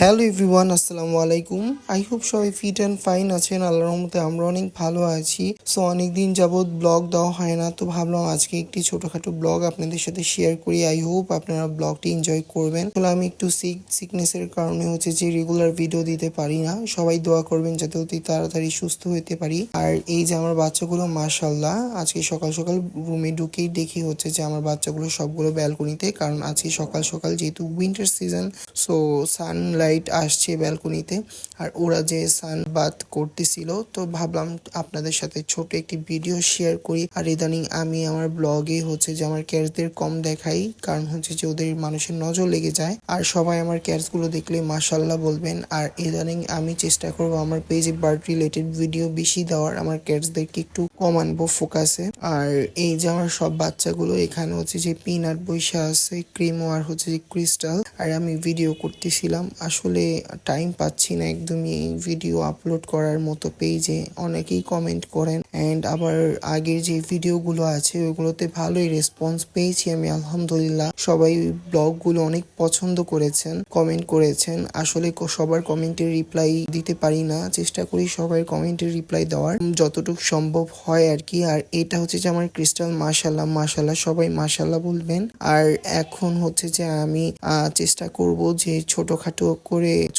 Hello everyone, আসসালামু আলাইকুম। I hope সবাই ফিট অ্যান্ড ফাইন আছেন। আল্লাহর রহমতে আমরা অনেক ভালো আছি। সো অনেকদিন যাবৎ ব্লগ দেওয়া হয় না, তো ভাবলাম আজকে একটি ছোটোখাটো ব্লগ আপনাদের সাথে শেয়ার করি। আই হোপ আপনারা ব্লগটি এনজয় করবেন। আসলে আমি একটু সিকনেসের কারণে যে রেগুলার ভিডিও দিতে পারি না। সবাই দোয়া করবেন যাতে অতি তাড়াতাড়ি সুস্থ হতে পারি। আর এই যে আমার বাচ্চাগুলো মাশাআল্লাহ, আজকে সকাল সকাল রুমে ঢুকেই দেখি যে আমার বাচ্চাগুলো সবগুলো ব্যালকনিতে, কারণ আজকে সকাল সকাল যেহেতু উইন্টার সিজন, সো সানলাইট আসছে ব্যালকনিতে। আর ওরা যে সানবাথ করতেছিল, তো ভাবলাম আপনাদের সাথে ছোট একটি ভিডিও শেয়ার করি। আর ইদানিং আমি আমার ব্লগে যে আমার ক্যাটসদের কম দেখাই, কারণ যে ওদের মানুষের নজর লেগে যায়। আর সবাই আমার ক্যাটস গুলো দেখলে মাশাআল্লাহ বলবেন। আর ইদানিং আমি চেষ্টা করব আমার পেজে বার্ড রিলেটেড ভিডিও বেশি দেওয়ার, আমার ক্যাটসদেরকে একটু কম আনবো ফোকাসে। আর এই যে আমার সব বাচ্চাগুলো এখানে যে পিনাট বৈশা আছে, ক্রিমো আর যে ক্রিস্টাল। আর আমি ভিডিও করতেছিলাম, আসলে টাইম পাচ্ছি না একদমই ভিডিও আপলোড করার মতো। পেজে অনেকেই কমেন্ট করেন, অ্যান্ড আবার আগের যে ভিডিওগুলো আছে ওইগুলোতে ভালোই রেসপন্স পেয়েছি আমি, আলহামদুলিল্লাহ। সবাই ব্লগগুলো অনেক পছন্দ করেছেন, কমেন্ট করেছেন। আসলে সবার কমেন্টের রিপ্লাই দিতে পারি না, চেষ্টা করি সবার কমেন্টের রিপ্লাই দেওয়ার যতটুকু সম্ভব হয় আর কি। আর এটা যে আমার ক্রিস্টাল, মাশাআল্লাহ মাশাআল্লাহ, সবাই মাশাআল্লাহ বলবেন। আর এখন যে আমি চেষ্টা করব যে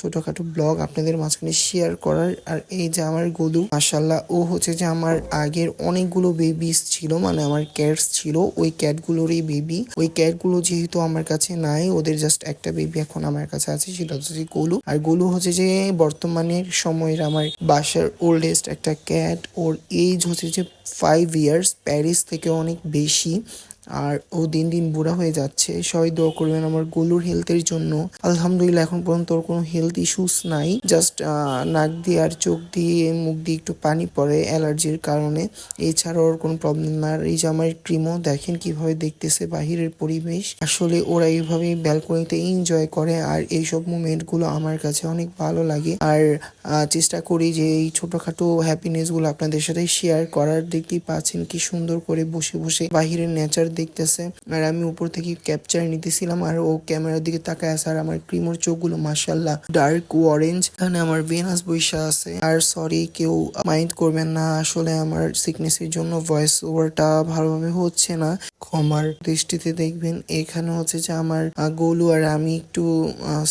ছোটখাটো ব্লগ আপনাদের মাঝখানে শেয়ার করার। আর এই যে আমার গোলু, মাশাআল্লাহ, ও যে আমার আগের অনেকগুলো বেবিস ছিল, মানে আমার ক্যাটস ছিল, ওই ক্যাটগুলোরই বেবি। ওই ক্যাটগুলো যেহেতু আমার কাছে নাই, ওদের জাস্ট একটা বেবি এখন আমার কাছে আছে, সেটা যে গোলু। আর গোলু যে বর্তমানের সময়ের আমার বাসার ওল্ডেস্ট একটা ক্যাট। ওর এজ যে 5 ইয়ার্স, প্যারিস থেকে অনেক বেশি। আর ও দিন দিন বুড়া হয়ে যাচ্ছে। সবাই দোয়া করবেন আমার গোলুর হেলথের জন্য। আলহামদুলিল্লাহ এখন পর্যন্ত ওর কোনো হেলথ ইস্যুস নাই, জাস্ট নাক দিয়ে আর চোখ দিয়ে মুখ দিয়ে একটু পানি পড়ে অ্যালার্জির কারণে, এছাড়া ওর কোনো প্রবলেম না। আর এই যে আমার ক্রিমও দেখেন কিভাবে দেখতেছে বাহিরের পরিবেশ। আসলে ওরা এইভাবে ব্যালকনিতে এনজয় করে, আর এইসব মুমেন্টগুলো আমার কাছে অনেক ভালো লাগে। আর চেষ্টা করি যে এই ছোটখাটো হ্যাপিনেসগুলো আপনাদের সাথে শেয়ার করার। দেখতেই পাচ্ছেন কি সুন্দর করে বসে বসে বাহিরের নেচার দেখতেছে, আর আমি উপর থেকে ক্যাপচার নিতেছিলাম, আর ও ক্যামেরার দিকে তাকায় আছে। আর আমার ক্রিমোর চোখগুলো মাশাআল্লাহ ডার্ক অরেঞ্জ। এখানে আমার ভেনাস বৈশা আছে। আর সরি, কেউ মাইন্ড করবেন না, আসলে আমার সিকনেসের জন্য ভয়েস ওভারটা ভালোভাবে হচ্ছে না, ক্ষমার দৃষ্টিতে দেখবেন। এখানে যে আমার গোলু আর আমি একটু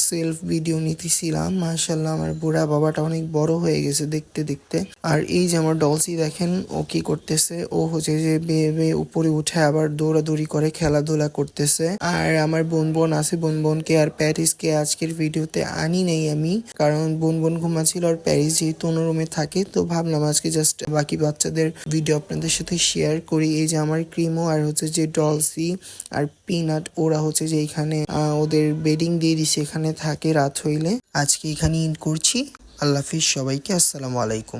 সেলফ ভিডিও নিতেছিলাম। মাশাআল্লাহ, আমার বুড়া বাবাটা অনেক বড় হয়ে গেছে দেখতে দেখতে। আর এই যে আমার ডলসি দেখেন ও কি করতেছে, ও যে বেয়ে উপরে উঠে আবার দৌড়াদৌড়ি করে খেলাধুলা করতেছে। আর আমার বোন আছে, বোনকে আর প্যারিসকে আজকের ভিডিওতে আনি নেই আমি, কারণ বোন ঘুমাচ্ছিল। আর প্যারিস যেহেতু অন্য রুমে থাকে, তো ভাবলাম আজকে জাস্ট বাকি বাচ্চাদের ভিডিও আপনাদের সাথে শেয়ার করি। এই যে আমার ক্রিমো আর যে ডলসি আর পিনাট, ওরা যে এখানে ওদের বেডিং দিয়ে দিছে, এখানে থাকে রাত হইলে। আজকে এখানে ইন করছি। আল্লাহ হাফিজ সবাইকে, আসসালামু আলাইকুম।